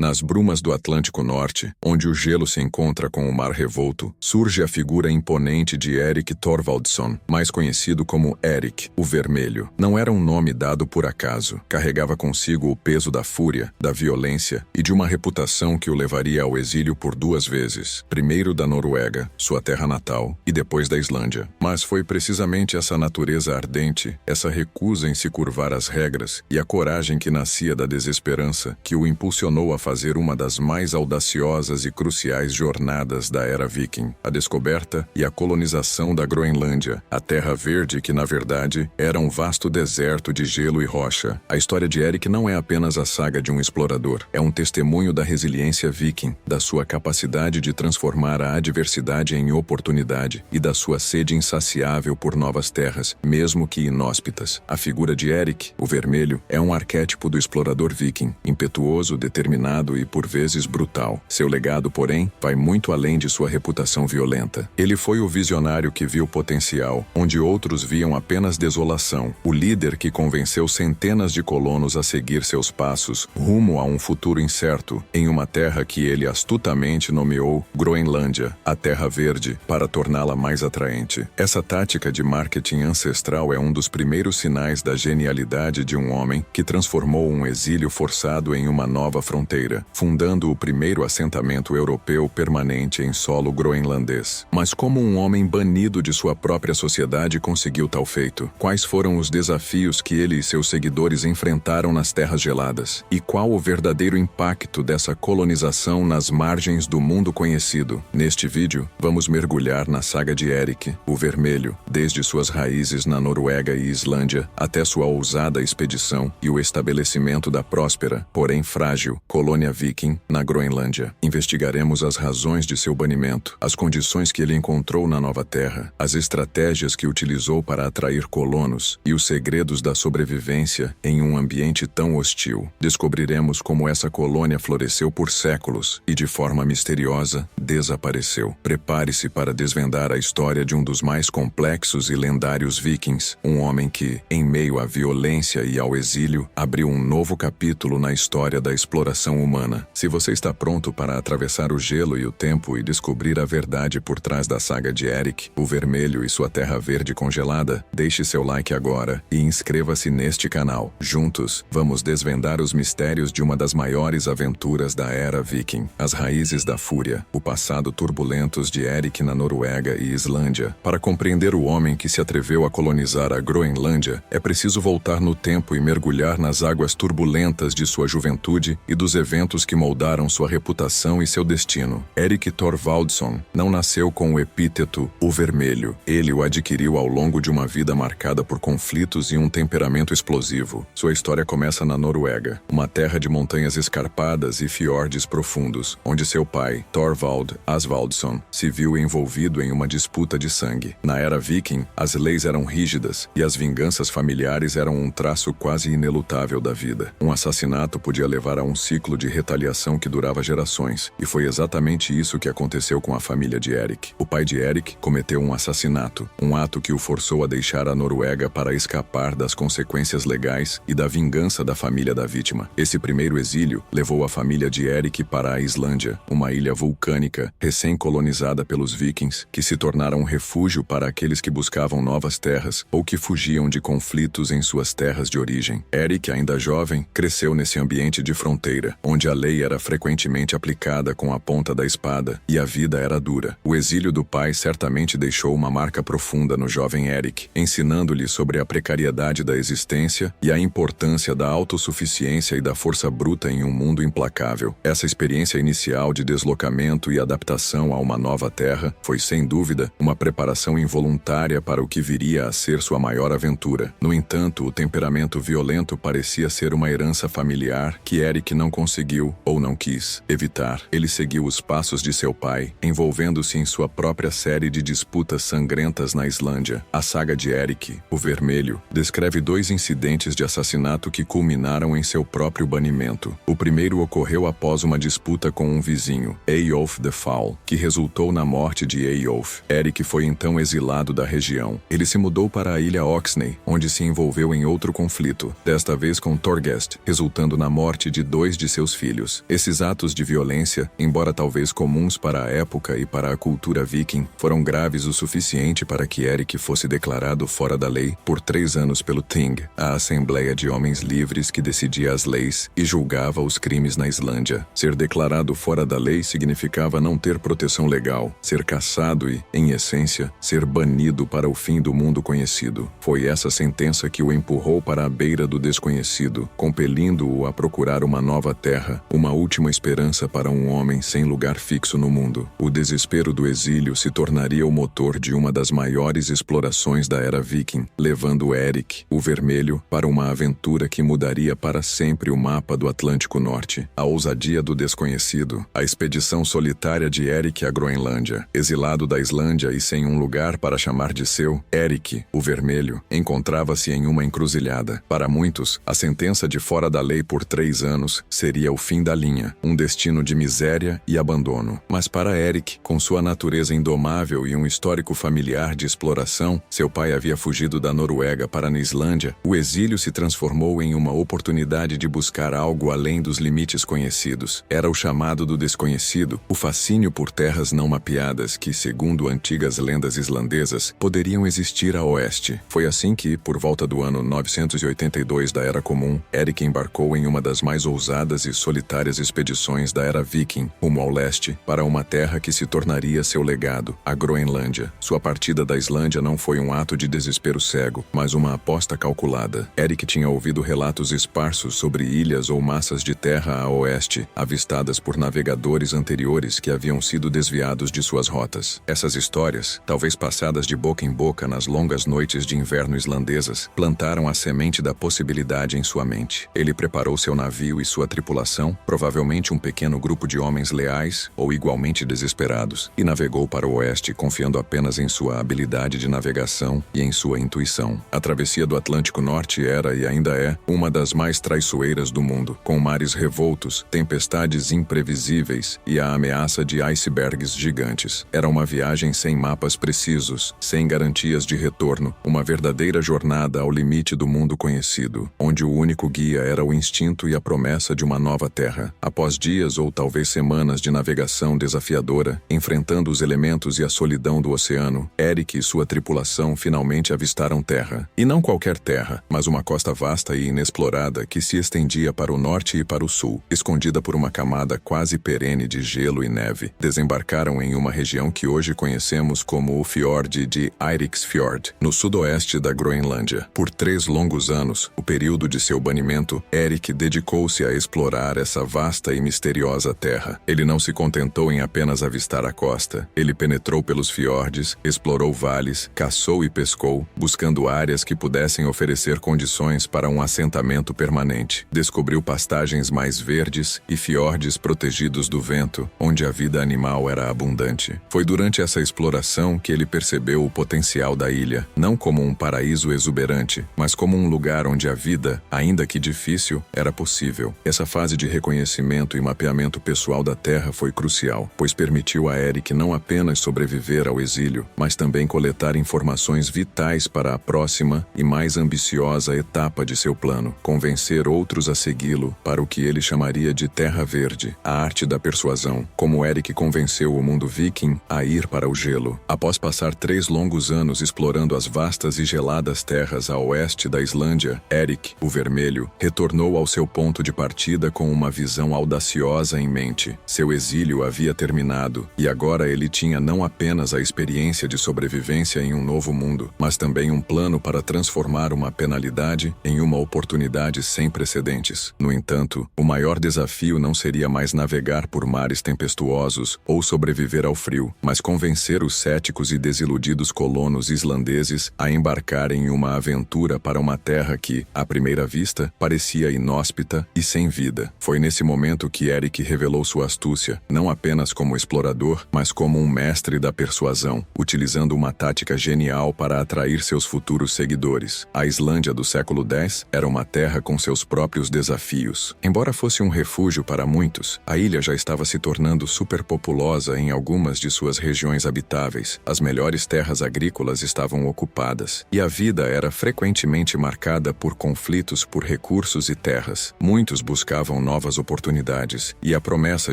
Nas brumas do Atlântico Norte, onde o gelo se encontra com o mar revolto, surge a figura imponente de Erik Thorvaldsson, mais conhecido como Erik, o Vermelho. Não era um nome dado por acaso. Carregava consigo o peso da fúria, da violência e de uma reputação que o levaria ao exílio por 2 vezes. Primeiro da Noruega, sua terra natal, e depois da Islândia. Mas foi precisamente essa natureza ardente, essa recusa em se curvar às regras e a coragem que nascia da desesperança que o impulsionou a fazer uma das mais audaciosas e cruciais jornadas da era viking, a descoberta e a colonização da Groenlândia, a Terra Verde que, na verdade, era um vasto deserto de gelo e rocha. A história de Erik não é apenas a saga de um explorador, é um testemunho da resiliência viking, da sua capacidade de transformar a adversidade em oportunidade e da sua sede insaciável por novas terras, mesmo que inóspitas. A figura de Erik, o Vermelho, é um arquétipo do explorador viking, impetuoso, determinado e por vezes brutal. Seu legado, porém, vai muito além de sua reputação violenta. Ele foi o visionário que viu potencial, onde outros viam apenas desolação. O líder que convenceu centenas de colonos a seguir seus passos rumo a um futuro incerto, em uma terra que ele astutamente nomeou Groenlândia, a Terra Verde, para torná-la mais atraente. Essa tática de marketing ancestral é um dos primeiros sinais da genialidade de um homem que transformou um exílio forçado em uma nova fronteira, fundando o primeiro assentamento europeu permanente em solo groenlandês. Mas como um homem banido de sua própria sociedade conseguiu tal feito? Quais foram os desafios que ele e seus seguidores enfrentaram nas terras geladas? E qual o verdadeiro impacto dessa colonização nas margens do mundo conhecido? Neste vídeo, vamos mergulhar na saga de Erik, o Vermelho, desde suas raízes na Noruega e Islândia até sua ousada expedição e o estabelecimento da próspera, porém frágil, colônia viking na Groenlândia. Investigaremos as razões de seu banimento, as condições que ele encontrou na nova terra, as estratégias que utilizou para atrair colonos e os segredos da sobrevivência em um ambiente tão hostil. Descobriremos como essa colônia floresceu por séculos e, de forma misteriosa, desapareceu. Prepare-se para desvendar a história de um dos mais complexos e lendários vikings, um homem que, em meio à violência e ao exílio, abriu um novo capítulo na história da exploração humana. Se você está pronto para atravessar o gelo e o tempo e descobrir a verdade por trás da saga de Erik, o Vermelho e sua Terra Verde congelada, deixe seu like agora e inscreva-se neste canal. Juntos, vamos desvendar os mistérios de uma das maiores aventuras da era viking, as raízes da fúria, o passado turbulentos de Erik na Noruega e Islândia. Para compreender o homem que se atreveu a colonizar a Groenlândia, é preciso voltar no tempo e mergulhar nas águas turbulentas de sua juventude e dos eventos que moldaram sua reputação e seu destino. Erik Thorvaldsson não nasceu com o epíteto "o Vermelho". Ele o adquiriu ao longo de uma vida marcada por conflitos e um temperamento explosivo. Sua história começa na Noruega, uma terra de montanhas escarpadas e fiordes profundos, onde seu pai, Thorvald Asvaldsson, se viu envolvido em uma disputa de sangue. Na era viking, as leis eram rígidas e as vinganças familiares eram um traço quase inelutável da vida. Um assassinato podia levar a um ciclo de retaliação que durava gerações, e foi exatamente isso que aconteceu com a família de Erik. O pai de Erik cometeu um assassinato, um ato que o forçou a deixar a Noruega para escapar das consequências legais e da vingança da família da vítima. Esse primeiro exílio levou a família de Erik para a Islândia, uma ilha vulcânica recém-colonizada pelos vikings, que se tornaram um refúgio para aqueles que buscavam novas terras ou que fugiam de conflitos em suas terras de origem. Erik, ainda jovem, cresceu nesse ambiente de fronteira, onde a lei era frequentemente aplicada com a ponta da espada e a vida era dura. O exílio do pai certamente deixou uma marca profunda no jovem Erik, ensinando-lhe sobre a precariedade da existência e a importância da autossuficiência e da força bruta em um mundo implacável. Essa experiência inicial de deslocamento e adaptação a uma nova terra foi, sem dúvida, uma preparação involuntária para o que viria a ser sua maior aventura. No entanto, o temperamento violento parecia ser uma herança familiar que Erik não conseguiu, ou não quis, evitar. Ele seguiu os passos de seu pai, envolvendo-se em sua própria série de disputas sangrentas na Islândia. A saga de Erik, o Vermelho, descreve 2 incidentes de assassinato que culminaram em seu próprio banimento. O primeiro ocorreu após uma disputa com um vizinho, Eyjolf the Foul, que resultou na morte de Eyjolf. Erik foi então exilado da região. Ele se mudou para a ilha Oxney, onde se envolveu em outro conflito, desta vez com Thorgest, resultando na morte de 2 de seus seus filhos. Esses atos de violência, embora talvez comuns para a época e para a cultura viking, foram graves o suficiente para que Erik fosse declarado fora da lei por 3 anos pelo Ting, a Assembleia de Homens Livres que decidia as leis e julgava os crimes na Islândia. Ser declarado fora da lei significava não ter proteção legal, ser caçado e, em essência, ser banido para o fim do mundo conhecido. Foi essa sentença que o empurrou para a beira do desconhecido, compelindo-o a procurar uma nova terra, uma última esperança para um homem sem lugar fixo no mundo. O desespero do exílio se tornaria o motor de uma das maiores explorações da era viking, levando Erik, o Vermelho, para uma aventura que mudaria para sempre o mapa do Atlântico Norte. A ousadia do desconhecido, a expedição solitária de Erik à Groenlândia. Exilado da Islândia e sem um lugar para chamar de seu, Erik, o Vermelho, encontrava-se em uma encruzilhada. Para muitos, a sentença de fora da lei por 3 anos seria o fim da linha, um destino de miséria e abandono. Mas para Erik, com sua natureza indomável e um histórico familiar de exploração, seu pai havia fugido da Noruega para a Islândia, o exílio se transformou em uma oportunidade de buscar algo além dos limites conhecidos. Era o chamado do desconhecido, o fascínio por terras não mapeadas que, segundo antigas lendas islandesas, poderiam existir a oeste. Foi assim que, por volta do ano 982 da Era Comum, Erik embarcou em uma das mais ousadas e solitárias expedições da Era Viking, rumo ao leste, para uma terra que se tornaria seu legado, a Groenlândia. Sua partida da Islândia não foi um ato de desespero cego, mas uma aposta calculada. Erik tinha ouvido relatos esparsos sobre ilhas ou massas de terra a oeste, avistadas por navegadores anteriores que haviam sido desviados de suas rotas. Essas histórias, talvez passadas de boca em boca nas longas noites de inverno islandesas, plantaram a semente da possibilidade em sua mente. Ele preparou seu navio e sua tripulação, provavelmente um pequeno grupo de homens leais ou igualmente desesperados, e navegou para o oeste confiando apenas em sua habilidade de navegação e em sua intuição. A travessia do Atlântico Norte era e ainda é uma das mais traiçoeiras do mundo, com mares revoltos, tempestades imprevisíveis e a ameaça de icebergs gigantes. Era uma viagem sem mapas precisos, sem garantias de retorno, uma verdadeira jornada ao limite do mundo conhecido, onde o único guia era o instinto e a promessa de uma nova terra. Após dias ou talvez semanas de navegação desafiadora, enfrentando os elementos e a solidão do oceano, Erik e sua tripulação finalmente avistaram terra. E não qualquer terra, mas uma costa vasta e inexplorada que se estendia para o norte e para o sul, escondida por uma camada quase perene de gelo e neve. Desembarcaram em uma região que hoje conhecemos como o Fiord de Eiriksfjord, no sudoeste da Groenlândia. Por 3 longos anos, o período de seu banimento, Erik dedicou-se a explorar essa vasta e misteriosa terra. Ele não se contentou em apenas avistar a costa. Ele penetrou pelos fiordes, explorou vales, caçou e pescou, buscando áreas que pudessem oferecer condições para um assentamento permanente. Descobriu pastagens mais verdes e fiordes protegidos do vento, onde a vida animal era abundante. Foi durante essa exploração que ele percebeu o potencial da ilha, não como um paraíso exuberante, mas como um lugar onde a vida, ainda que difícil, era possível. Essa fase de reconhecimento e mapeamento pessoal da terra foi crucial, pois permitiu a Erik não apenas sobreviver ao exílio, mas também coletar informações vitais para a próxima e mais ambiciosa etapa de seu plano, convencer outros a segui-lo para o que ele chamaria de Terra Verde, a arte da persuasão, como Erik convenceu o mundo viking a ir para o gelo. Após passar 3 longos anos explorando as vastas e geladas terras a oeste da Islândia, Erik, o Vermelho, retornou ao seu ponto de partida com uma visão audaciosa em mente. Seu exílio havia terminado, e agora ele tinha não apenas a experiência de sobrevivência em um novo mundo, mas também um plano para transformar uma penalidade em uma oportunidade sem precedentes. No entanto, o maior desafio não seria mais navegar por mares tempestuosos ou sobreviver ao frio, mas convencer os céticos e desiludidos colonos islandeses a embarcarem em uma aventura para uma terra que, à primeira vista, parecia inóspita e sem vida. Foi nesse momento que Erik revelou sua astúcia, não apenas como explorador, mas como um mestre da persuasão, utilizando uma tática genial para atrair seus futuros seguidores. A Islândia do século X era uma terra com seus próprios desafios. Embora fosse um refúgio para muitos, a ilha já estava se tornando superpopulosa em algumas de suas regiões habitáveis. As melhores terras agrícolas estavam ocupadas, e a vida era frequentemente marcada por conflitos por recursos e terras. Muitos buscavam abriam novas oportunidades, e a promessa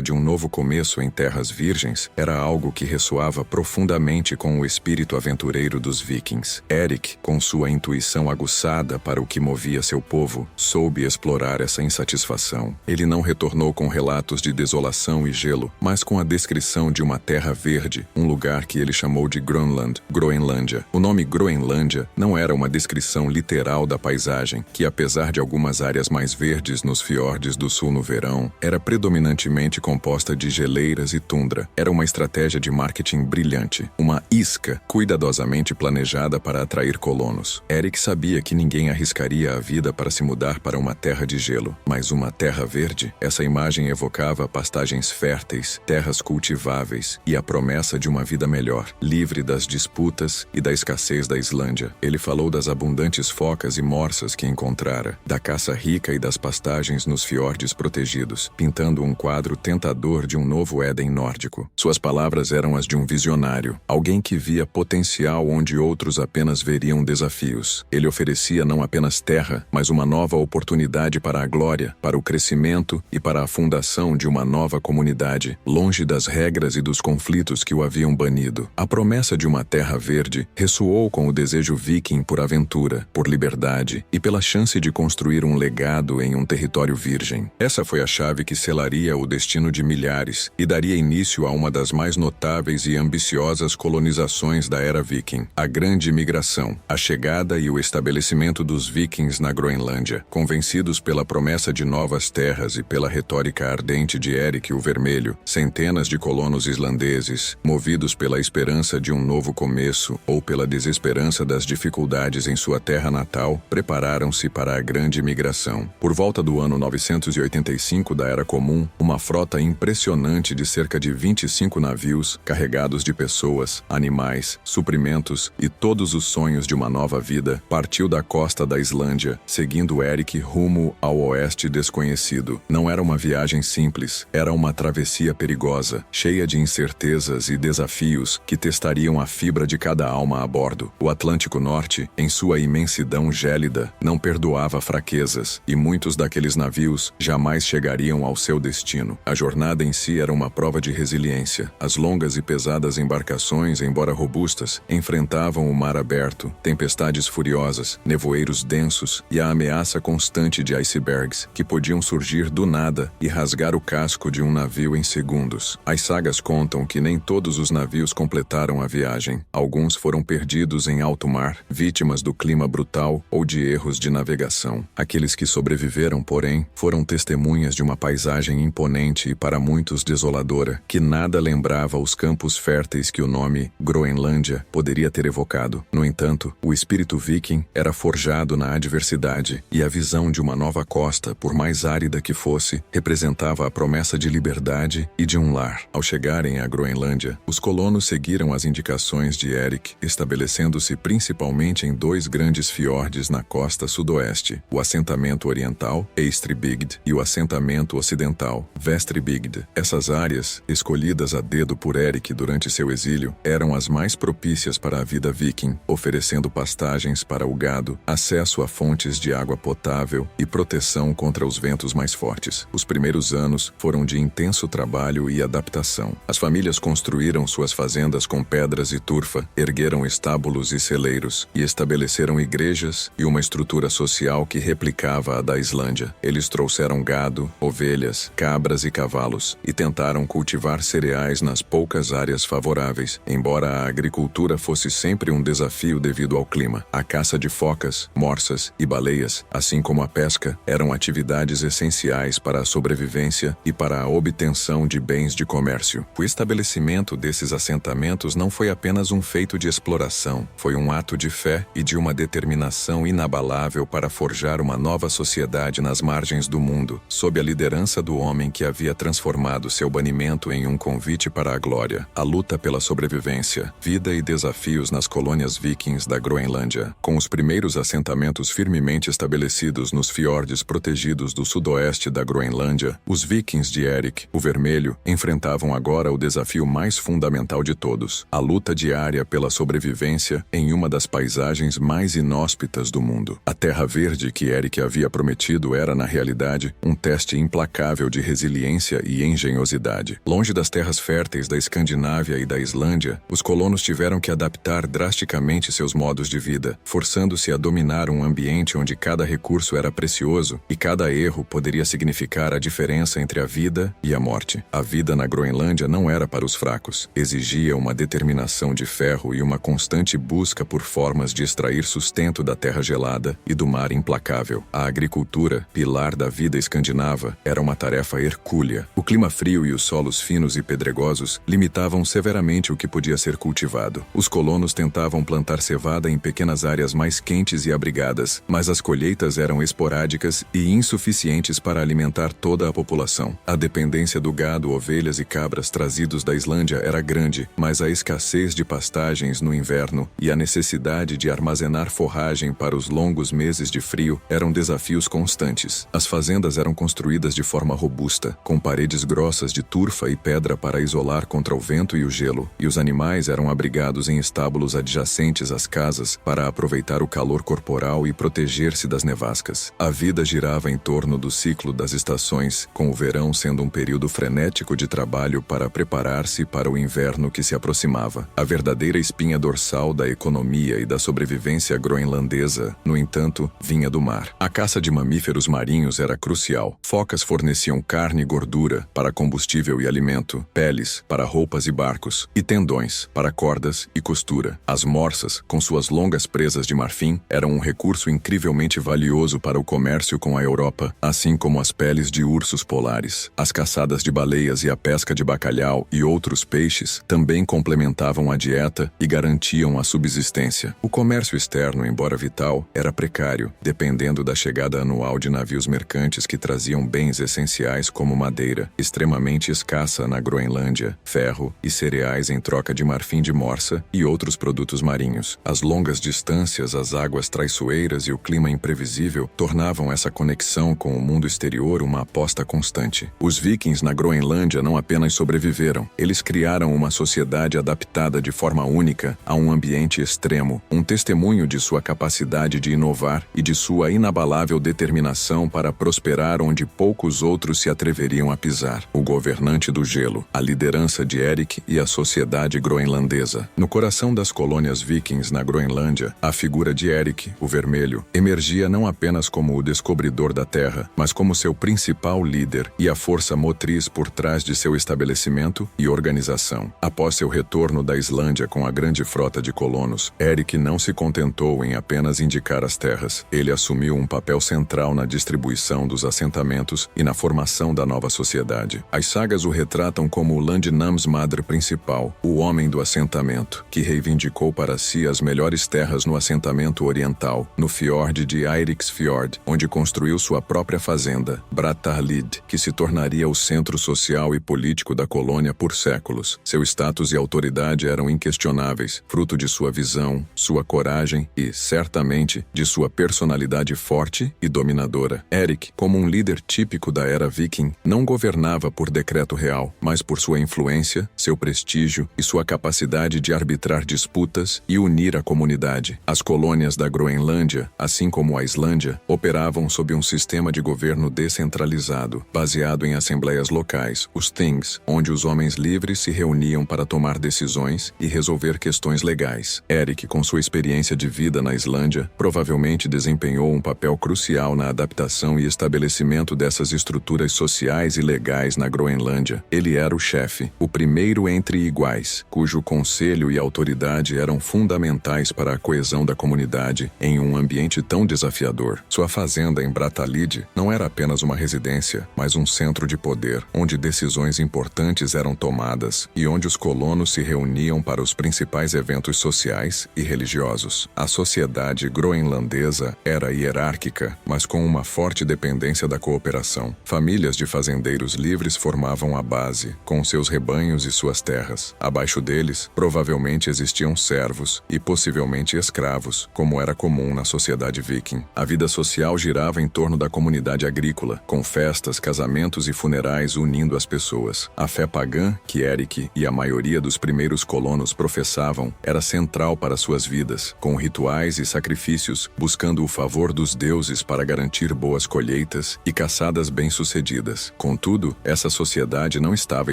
de um novo começo em terras virgens era algo que ressoava profundamente com o espírito aventureiro dos vikings. Erik, com sua intuição aguçada para o que movia seu povo, soube explorar essa insatisfação. Ele não retornou com relatos de desolação e gelo, mas com a descrição de uma terra verde, um lugar que ele chamou de Grönland, Groenlândia. O nome Groenlândia não era uma descrição literal da paisagem, que apesar de algumas áreas mais verdes nos fiordes do sul no verão, era predominantemente composta de geleiras e tundra. Era uma estratégia de marketing brilhante, uma isca cuidadosamente planejada para atrair colonos. Erik sabia que ninguém arriscaria a vida para se mudar para uma terra de gelo, mas uma terra verde, essa imagem evocava pastagens férteis, terras cultiváveis e a promessa de uma vida melhor, livre das disputas e da escassez da Islândia. Ele falou das abundantes focas e morsas que encontrara, da caça rica e das pastagens nos fiordes protegidos, pintando um quadro tentador de um novo Éden nórdico. Suas palavras eram as de um visionário, alguém que via potencial onde outros apenas veriam desafios. Ele oferecia não apenas terra, mas uma nova oportunidade para a glória, para o crescimento e para a fundação de uma nova comunidade, longe das regras e dos conflitos que o haviam banido. A promessa de uma terra verde ressoou com o desejo viking por aventura, por liberdade e pela chance de construir um legado em um território virgem. Essa foi a chave que selaria o destino de milhares e daria início a uma das mais notáveis e ambiciosas colonizações da era viking, a Grande Migração, a chegada e o estabelecimento dos vikings na Groenlândia. Convencidos pela promessa de novas terras e pela retórica ardente de Erik o Vermelho, centenas de colonos islandeses, movidos pela esperança de um novo começo ou pela desesperança das dificuldades em sua terra natal, prepararam-se para a Grande Migração. Por volta do ano 985 da Era Comum, uma frota impressionante de cerca de 25 navios, carregados de pessoas, animais, suprimentos e todos os sonhos de uma nova vida, partiu da costa da Islândia, seguindo Erik rumo ao oeste desconhecido. Não era uma viagem simples, era uma travessia perigosa, cheia de incertezas e desafios que testariam a fibra de cada alma a bordo. O Atlântico Norte, em sua imensidão gélida, não perdoava fraquezas, e muitos daqueles navios jamais chegariam ao seu destino. A jornada em si era uma prova de resiliência. As longas e pesadas embarcações, embora robustas, enfrentavam o mar aberto, tempestades furiosas, nevoeiros densos e a ameaça constante de icebergs, que podiam surgir do nada e rasgar o casco de um navio em segundos. As sagas contam que nem todos os navios completaram a viagem. Alguns foram perdidos em alto mar, vítimas do clima brutal ou de erros de navegação. Aqueles que sobreviveram, porém, foram testemunhas de uma paisagem imponente e para muitos desoladora, que nada lembrava os campos férteis que o nome Groenlândia poderia ter evocado. No entanto, o espírito viking era forjado na adversidade, e a visão de uma nova costa, por mais árida que fosse, representava a promessa de liberdade e de um lar. Ao chegarem à Groenlândia, os colonos seguiram as indicações de Erik, estabelecendo-se principalmente em dois grandes fiordes na costa sudoeste, o assentamento oriental, Eystribygd, e o assentamento ocidental, Vestribygd. Essas áreas, escolhidas a dedo por Erik durante seu exílio, eram as mais propícias para a vida viking, oferecendo pastagens para o gado, acesso a fontes de água potável e proteção contra os ventos mais fortes. Os primeiros anos foram de intenso trabalho e adaptação. As famílias construíram suas fazendas com pedras e turfa, ergueram estábulos e celeiros, e estabeleceram igrejas e uma estrutura social que replicava a da Islândia. Eles trouxeram gado, ovelhas, cabras e cavalos, e tentaram cultivar cereais nas poucas áreas favoráveis, embora a agricultura fosse sempre um desafio devido ao clima. A caça de focas, morsas e baleias, assim como a pesca, eram atividades essenciais para a sobrevivência e para a obtenção de bens de comércio. O estabelecimento desses assentamentos não foi apenas um feito de exploração, foi um ato de fé e de uma determinação inabalável para forjar uma nova sociedade nas margens do mundo, sob a liderança do homem que havia transformado seu banimento em um convite para a glória. A luta pela sobrevivência, vida e desafios nas colônias vikings da Groenlândia. Com os primeiros assentamentos firmemente estabelecidos nos fiordes protegidos do sudoeste da Groenlândia, os vikings de Erik, o Vermelho, enfrentavam agora o desafio mais fundamental de todos, a luta diária pela sobrevivência em uma das paisagens mais inóspitas do mundo. A terra verde que Erik havia prometido era, na realidade, um teste implacável de resiliência e engenhosidade. Longe das terras férteis da Escandinávia e da Islândia, os colonos tiveram que adaptar drasticamente seus modos de vida, forçando-se a dominar um ambiente onde cada recurso era precioso e cada erro poderia significar a diferença entre a vida e a morte. A vida na Groenlândia não era para os fracos. Exigia uma determinação de ferro e uma constante busca por formas de extrair sustento da terra gelada e do mar implacável. A agricultura, pilar da vida escandinava, era uma tarefa hercúlea. O clima frio e os solos finos e pedregosos limitavam severamente o que podia ser cultivado. Os colonos tentavam plantar cevada em pequenas áreas mais quentes e abrigadas, mas as colheitas eram esporádicas e insuficientes para alimentar toda a população. A dependência do gado, ovelhas e cabras trazidos da Islândia era grande, mas a escassez de pastagens no inverno e a necessidade de armazenar forragem para os longos meses de frio eram desafios constantes. As fazendas eram construídas de forma robusta, com paredes grossas de turfa e pedra para isolar contra o vento e o gelo, e os animais eram abrigados em estábulos adjacentes às casas para aproveitar o calor corporal e proteger-se das nevascas. A vida girava em torno do ciclo das estações, com o verão sendo um período frenético de trabalho para preparar-se para o inverno que se aproximava. A verdadeira espinha dorsal da economia e da sobrevivência groenlandesa, no entanto, vinha do mar. A caça de mamíferos marinhos era crucial. Focas forneciam carne e gordura para combustível e alimento, peles para roupas e barcos, e tendões para cordas e costura. As morsas, com suas longas presas de marfim, eram um recurso incrivelmente valioso para o comércio com a Europa, assim como as peles de ursos polares. As caçadas de baleias e a pesca de bacalhau e outros peixes também complementavam a dieta e garantiam a subsistência. O comércio externo, embora vital, era precário, dependendo da chegada anual de navios mercantes que traziam bens essenciais como madeira, extremamente escassa na Groenlândia, ferro e cereais em troca de marfim de morsa e outros produtos marinhos. As longas distâncias, as águas traiçoeiras e o clima imprevisível tornavam essa conexão com o mundo exterior uma aposta constante. Os vikings na Groenlândia não apenas sobreviveram, eles criaram uma sociedade adaptada de forma única a um ambiente extremo, um testemunho de sua capacidade de inovar e de sua inabalável determinação para prosperar onde poucos outros se atreveriam a pisar. O governante do gelo, a liderança de Erik e a sociedade groenlandesa. No coração das colônias vikings na Groenlândia, a figura de Erik, o Vermelho, emergia não apenas como o descobridor da terra, mas como seu principal líder e a força motriz por trás de seu estabelecimento e organização. Após seu retorno da Islândia com a grande frota de colonos, Erik não se contentou em apenas indicar as terras. Ele assumiu um papel central na distribuição dos assentamentos e na formação da nova sociedade. As sagas o retratam como o Landnámsmaður principal, o homem do assentamento, que reivindicou para si as melhores terras no assentamento oriental, no fiord de Eiriksfjord, onde construiu sua própria fazenda, Brattahlid, que se tornaria o centro social e político da colônia por séculos. Seu status e autoridade eram inquestionáveis, fruto de sua visão, sua coragem e, certamente, de sua personalidade forte e dominadora. Erik, como um líder típico da era viking, não governava por decreto real, mas por sua influência, seu prestígio e sua capacidade de arbitrar disputas e unir a comunidade. As colônias da Groenlândia, assim como a Islândia, operavam sob um sistema de governo descentralizado, baseado em assembleias locais, os things, onde os homens livres se reuniam para tomar decisões e resolver questões legais. Erik, com sua experiência de vida na Islândia, provavelmente desempenhou um papel crucial na adaptação e estabelecimento dessas estruturas sociais e legais na Groenlândia. Ele era o chefe, o primeiro entre iguais, cujo conselho e autoridade eram fundamentais para a coesão da comunidade em um ambiente tão desafiador. Sua fazenda em Brattahlid não era apenas uma residência, mas um centro de poder, onde decisões importantes eram tomadas e onde os colonos se reuniam para os principais eventos sociais e religiosos. A sociedade groenlandesa era hierárquica, mas com uma forte dependência da cooperação. Famílias de fazendeiros livres formavam a base, com seus rebanhos e suas terras. Abaixo deles, provavelmente existiam servos e possivelmente escravos, como era comum na sociedade viking. A vida social girava em torno da comunidade agrícola, com festas, casamentos e funerais unindo as pessoas. A fé pagã, que Erik e a maioria dos primeiros colonos professavam, era central para suas vidas, com rituais e sacrifícios, buscando o favor dos deuses para garantir boas colheitas bonitas e caçadas bem-sucedidas. Contudo, essa sociedade não estava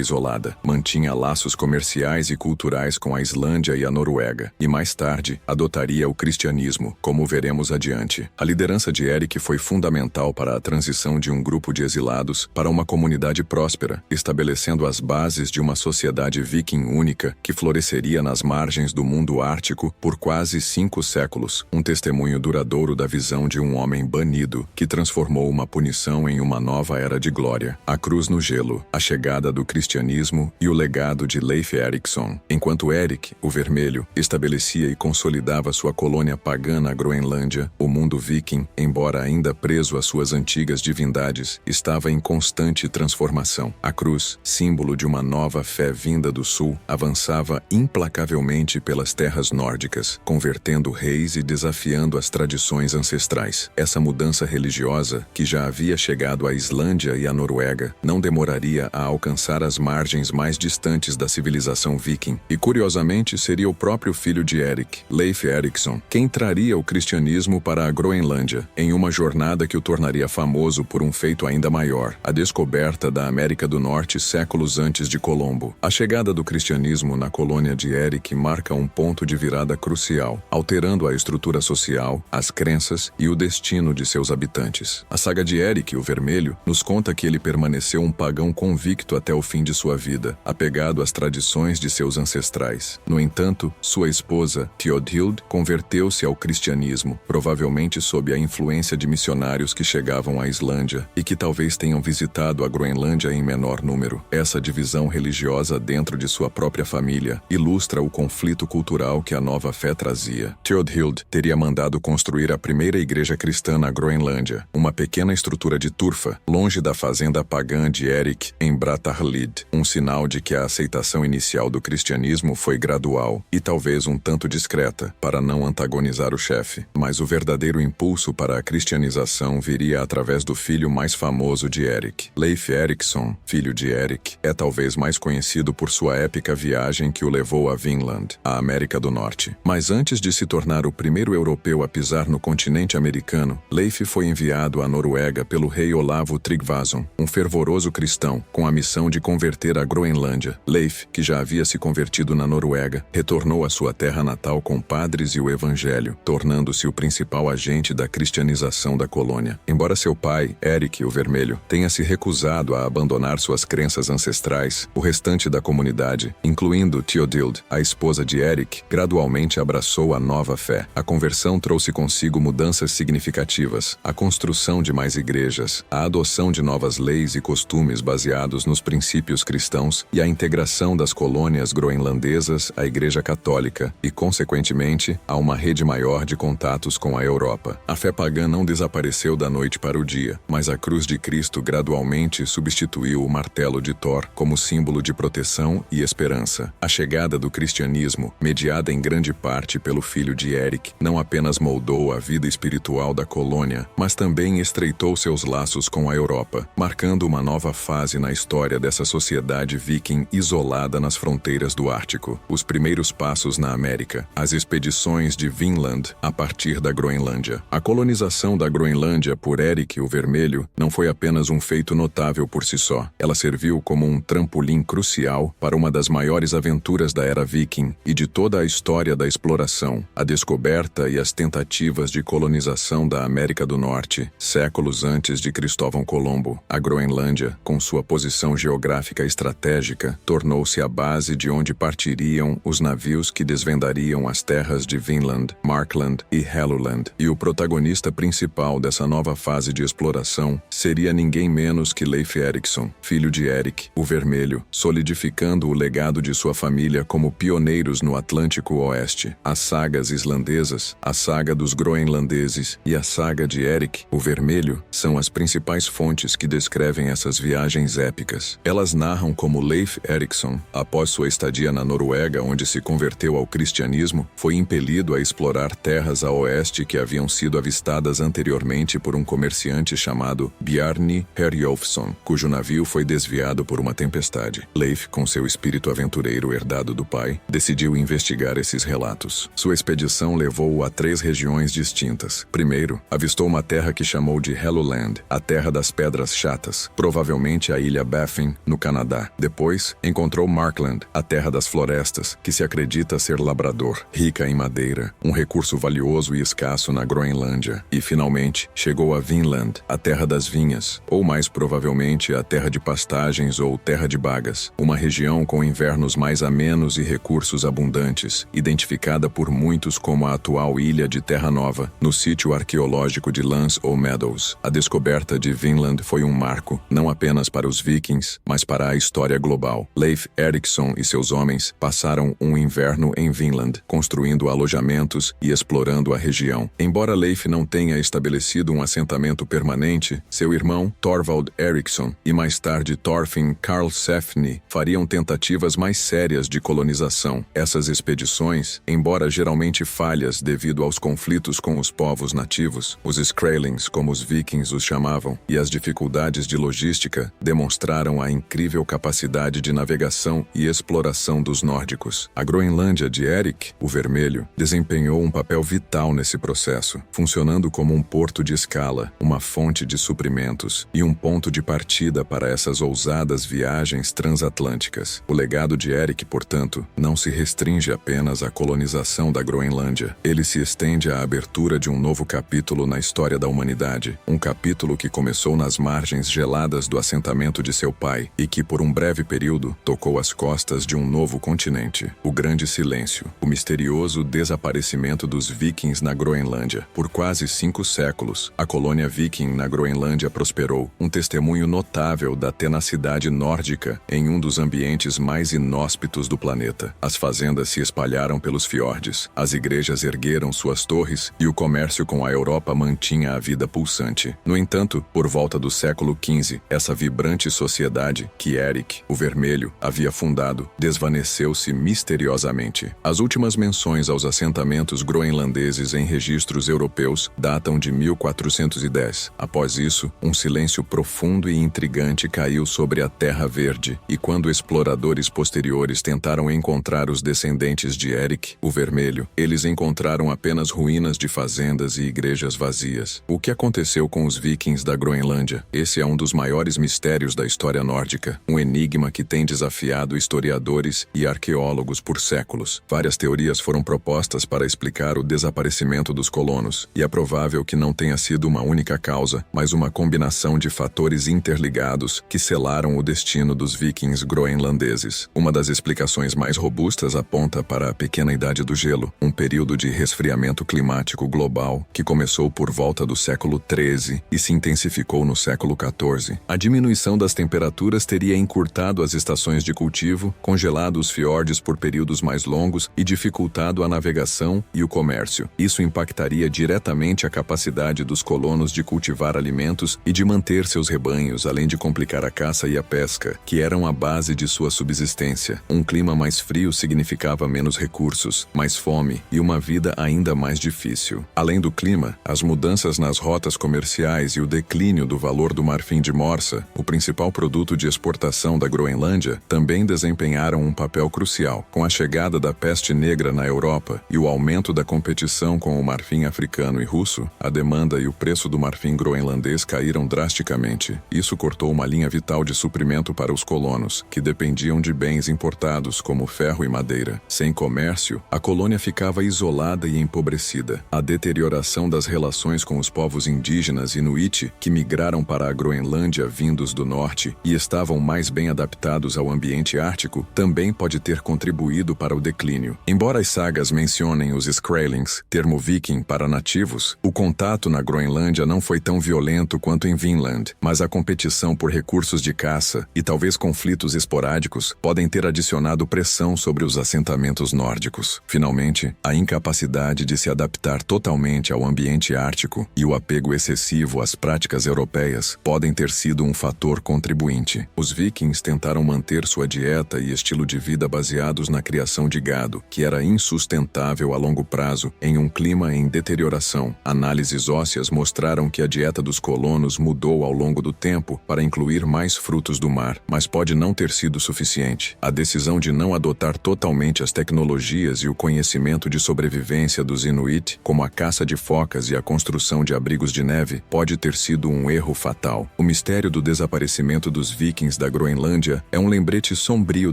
isolada. Mantinha laços comerciais e culturais com a Islândia e a Noruega, e mais tarde adotaria o cristianismo, como veremos adiante. A liderança de Erik foi fundamental para a transição de um grupo de exilados para uma comunidade próspera, estabelecendo as bases de uma sociedade viking única que floresceria nas margens do mundo ártico por quase 5 séculos, um testemunho duradouro da visão de um homem banido que transformou uma punição em uma nova era de glória. A cruz no gelo, a chegada do cristianismo e o legado de Leif Erikson. Enquanto Erik, o Vermelho, estabelecia e consolidava sua colônia pagã na Groenlândia, o mundo viking, embora ainda preso às suas antigas divindades, estava em constante transformação. A cruz, símbolo de uma nova fé vinda do sul, avançava implacavelmente pelas terras nórdicas, convertendo reis e desafiando as tradições ancestrais. Essa mudança religiosa, que já havia chegado à Islândia e à Noruega, não demoraria a alcançar as margens mais distantes da civilização viking, e curiosamente seria o próprio filho de Erik, Leif Erikson, quem traria o cristianismo para a Groenlândia, em uma jornada que o tornaria famoso por um feito ainda maior, a descoberta da América do Norte séculos antes de Colombo. A chegada do cristianismo na colônia de Erik marca um ponto de virada crucial, alterando a estrutura social, as crenças e o destino de seus habitantes. A saga de Erik, o Vermelho, nos conta que ele permaneceu um pagão convicto até o fim de sua vida, apegado às tradições de seus ancestrais. No entanto, sua esposa, Theodhild, converteu-se ao cristianismo, provavelmente sob a influência de missionários que chegavam à Islândia e que talvez tenham visitado a Groenlândia em menor número. Essa divisão religiosa dentro de sua própria família ilustra o conflito cultural que a nova fé trazia. Theodhild teria mandado construir a primeira igreja cristã na Groenlândia, uma pequena estrutura de turfa, longe da fazenda pagã de Erik em Brattahlid, um sinal de que a aceitação inicial do cristianismo foi gradual e talvez um tanto discreta, para não antagonizar o chefe. Mas o verdadeiro impulso para a cristianização viria através do filho mais famoso de Erik. Leif Erikson, filho de Erik, é talvez mais conhecido por sua épica viagem que o levou a Vinland, a América do Norte. Mas antes de se tornar o primeiro europeu a pisar no continente americano, Leif foi enviado à Noruega pelo rei Olavo Tryggvason, um fervoroso cristão, com a missão de converter a Groenlândia. Leif, que já havia se convertido na Noruega, retornou à sua terra natal com padres e o evangelho, tornando-se o principal agente da cristianização da colônia. Embora seu pai, Erik o Vermelho, tenha se recusado a abandonar suas crenças ancestrais, o restante da comunidade, incluindo Theodhild, a esposa de Erik, gradualmente abraçou a nova fé. A conversão trouxe consigo mudanças significativas, a construção de mais igrejas, a adoção de novas leis e costumes baseados nos princípios cristãos e a integração das colônias groenlandesas à Igreja Católica e, consequentemente, a uma rede maior de contatos com a Europa. A fé pagã não desapareceu da noite para o dia, mas a cruz de Cristo gradualmente substituiu o martelo de Thor como símbolo de proteção e esperança. A chegada do cristianismo, mediada em grande parte pelo filho de Erik, não apenas moldou a vida espiritual da colônia, mas também estreitou seus laços com a Europa, marcando uma nova fase na história dessa sociedade viking isolada nas fronteiras do Ártico. Os primeiros passos na América, as expedições de Vinland a partir da Groenlândia. A colonização da Groenlândia por Erik o Vermelho não foi apenas um feito notável por si só. Ela serviu como um trampolim crucial para uma das maiores aventuras da era viking e de toda a história da exploração, a descoberta e as tentativas de colonização da América do Norte, séculos antes de Cristóvão Colombo. A Groenlândia, com sua posição geográfica estratégica, tornou-se a base de onde partiriam os navios que desvendariam as terras de Vinland, Markland e Helluland. E o protagonista principal dessa nova fase de exploração seria ninguém menos que Leif Erikson, filho de Erik, o Vermelho, solidificando o legado de sua família como pioneiros no Atlântico Oeste. As sagas islandesas, a saga dos groenlandeses e a saga de Erik, o Vermelho, são as principais fontes que descrevem essas viagens épicas. Elas narram como Leif Erikson, após sua estadia na Noruega, onde se converteu ao cristianismo, foi impelido a explorar terras a oeste que haviam sido avistadas anteriormente por um comerciante chamado Bjarni Herjolfsson, cujo navio foi desviado por uma tempestade. Leif, com seu espírito aventureiro herdado do pai, decidiu investigar esses relatos. Sua expedição levou-o a 3 regiões distintas. Primeiro, avistou uma terra que chamou de Helluland, a terra das pedras chatas, provavelmente a ilha Baffin, no Canadá. Depois, encontrou Markland, a terra das florestas, que se acredita ser labrador, rica em madeira, um recurso valioso e escasso na Groenlândia. E, finalmente, chegou a Vinland, a terra das vinhas, ou mais provavelmente a terra de pastagens ou terra de bagas, uma região com invernos mais amenos e recursos abundantes, identificada por muitos como a atual ilha de Terra Nova, no sítio arqueológico de Lance ou Meadows. A descoberta de Vinland foi um marco, não apenas para os vikings, mas para a história global. Leif Erikson e seus homens passaram um inverno em Vinland, construindo alojamentos e explorando a região. Embora Leif não tenha estabelecido um assentamento permanente, seu irmão, Thorvald Eriksson, e mais tarde Thorfinn Karlsefni, fariam tentativas mais sérias de colonização. Essas expedições, embora geralmente falhas devido aos conflitos com os povos nativos, os Skrælings, como os vikings os chamavam, e as dificuldades de logística, demonstraram a incrível capacidade de navegação e exploração dos nórdicos. A Groenlândia de Erik, o Vermelho, desempenhou um papel vital nesse processo, funcionando como um porto de escala, uma fonte de suprimentos e um ponto de partida para essas ousadas viagens transatlânticas. O legado de Erik, portanto, não se restringe apenas à colonização da Groenlândia. Ele se estende à abertura de um novo capítulo na história da humanidade, um capítulo que começou nas margens geladas do assentamento de seu pai e que, por um breve período, tocou as costas de um novo continente. O Grande Silêncio, o misterioso desaparecimento dos vikings na Groenlândia. Por quase 5 séculos, a colônia viking na Groenlândia prosperou, um testemunho notável da tenacidade nórdica em um dos ambientes mais inóspitos do planeta. As fazendas se espalharam pelos fiordes, as igrejas ergueram suas torres e o comércio com a Europa mantinha a vida pulsante. No entanto, por volta do século XV, essa vibrante sociedade, que Erik, o Vermelho, havia fundado, desvaneceu-se misteriosamente. As últimas menções aos assentamentos groenlandeses em registros europeus datam de 1410. Após isso, um silêncio profundo e intrigante caiu sobre a Terra Verde, e quando exploradores posteriores tentaram encontrar os descendentes de Erik, o Vermelho, eles encontraram apenas ruínas de fazendas e igrejas vazias. O que aconteceu com os vikings da Groenlândia? Esse é um dos maiores mistérios da história nórdica, um enigma que tem desafiado historiadores e arqueólogos por séculos. Várias teorias foram propostas para explicar o desaparecimento dos colonos, e é provável que não tenha sido uma única causa, mas uma combinação de fatores interligados que selaram o destino dos vikings groenlandeses. Uma das explicações mais robustas aponta para a pequena idade do gelo, um período de resfriamento climático global que começou por volta do século XIII e se intensificou no século XIV. A diminuição das temperaturas teria encurtado as estações de cultivo, congelado os fiordes por períodos mais longos e dificultado a navegação e o comércio. Isso impactaria diretamente a capacidade dos colonos de cultivar alimentos e de manter seus rebanhos, além de complicar a caça e a pesca, que eram a base de sua subsistência. Um clima mais frio significava menos recursos, mais fome e uma vida ainda mais difícil. Além do clima, as mudanças nas rotas comerciais e o declínio do valor do marfim de morsa, o principal produto de exportação da Groenlândia, também desempenharam um papel crucial. Com a chegada da peste negra na Europa e o aumento da competição com o marfim africano e russo, a demanda e o preço do marfim groenlandês caíram drasticamente. Isso cortou uma linha vital de suprimento para os colonos, que dependiam de bens importados como ferro e madeira. Sem comércio, a colônia ficava isolada e empobrecida. A deterioração das relações com os povos indígenas Inuit, que migraram para a Groenlândia vindos do norte e estavam mais bem adaptados ao ambiente ártico, também pode ter contribuído para o declínio. Embora as sagas mencionem os Skrælings, termo viking para nativos, o contato na Groenlândia não foi tão violento quanto em Vinland, mas a competição por recursos de caça e talvez conflitos esporádicos podem ter adicionado pressão sobre os assentamentos nórdicos. Finalmente, a incapacidade de se adaptar totalmente ao ambiente ártico e o apego excessivo às práticas europeias podem ter sido um fator contribuinte. Os vikings tentaram manter sua dieta e estilo de vida baseados na criação de gado, que era insustentável a longo prazo em um clima em deterioração. Análises ósseas mostraram que a dieta dos colonos mudou ao longo do tempo para incluir mais frutos do mar, mas pode não ter sido suficiente. A decisão de não adotar totalmente as tecnologias e o conhecimento de sobrevivência dos Inuit, como a caça de focas e a construção de abrigos de neve, pode ter sido um erro fatal. O mistério do desaparecimento dos vikings da Groenlândia é um lembrete sombrio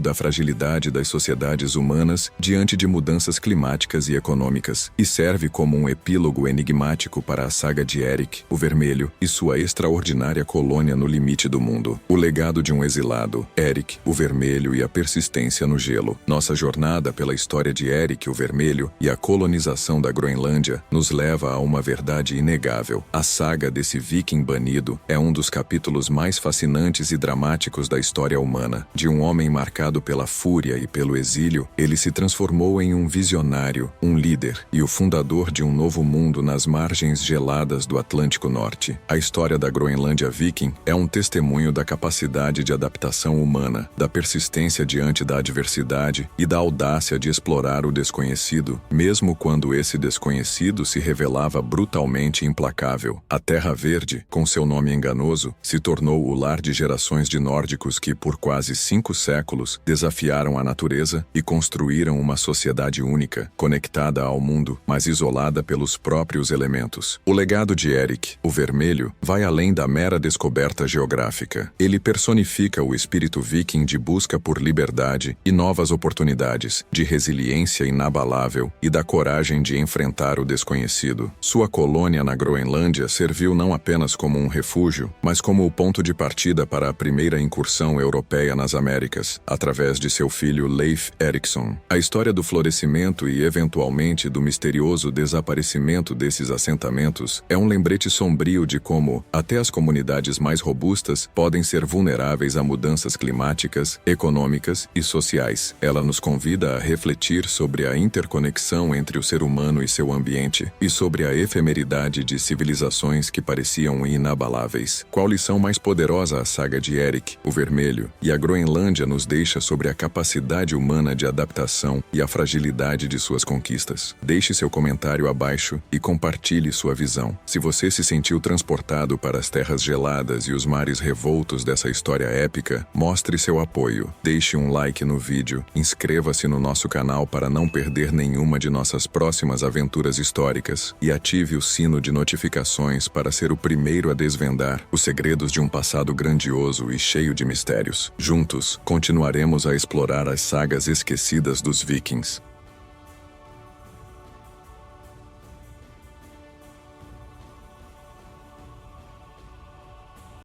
da fragilidade das sociedades humanas diante de mudanças climáticas e econômicas, e serve como um epílogo enigmático para a saga de Eric, o Vermelho, e sua extraordinária colônia no limite do mundo. O legado de um exilado, Eric, o Vermelho e a persistência no gelo. Nossa jornada pela história de Eric, o Vermelho, e a colonização da Groenlândia nos leva a uma verdade inegável. A saga desse viking banido é um dos capítulos mais fascinantes e dramáticos da história humana. De um homem marcado pela fúria e pelo exílio, ele se transformou em um visionário, um líder e o fundador de um novo mundo nas margens geladas do Atlântico Norte. A história da Groenlândia Viking é um testemunho da capacidade de adaptação humana, da persistência diante da adversidade e da audácia de explorar o desconhecido, mesmo quando esse desconhecido se revelava brutalmente implacável. A Terra Verde, com seu nome enganoso, se tornou o lar de gerações de nórdicos que, por quase 5 séculos, desafiaram a natureza e construíram uma sociedade única, conectada ao mundo, mas isolada pelos próprios elementos. O legado de Eric, o Vermelho, vai além da mera descoberta geográfica. Ele personifica o espírito viking de busca por liberdade e novas oportunidades, de resiliência inabalável e da coragem de enfrentar o desconhecido. Sua colônia na Groenlândia serviu não apenas como um refúgio, mas como o ponto de partida para a primeira incursão europeia nas Américas, através de seu filho Leif Erikson. A história do florescimento e, eventualmente, do misterioso desaparecimento desses assentamentos é um lembrete sombrio de como, até as comunidades mais robustas, podem ser vulneráveis a mudanças climáticas, econômicas e sociais. Ela nos convida a refletir sobre a interconexão entre o ser humano e seu ambiente, e sobre a efemeridade de civilizações que pareciam inabaláveis. Qual lição mais poderosa a saga de Eric, o Vermelho, e a Groenlândia nos deixa sobre a capacidade humana de adaptação e a fragilidade de suas conquistas? Deixe seu comentário abaixo e compartilhe sua visão. Se você se sentiu transportado para as terras geladas e os mares revoltos dessa história épica, mostre seu apoio. Deixe um like no vídeo, inscreva-se no nosso canal para não perder nenhuma de nossas próximas aventuras históricas e ative o sino de notificações para ser o primeiro a desvendar os segredos de um passado grandioso e cheio de mistérios. Juntos, continuaremos a explorar as sagas esquecidas dos Vikings.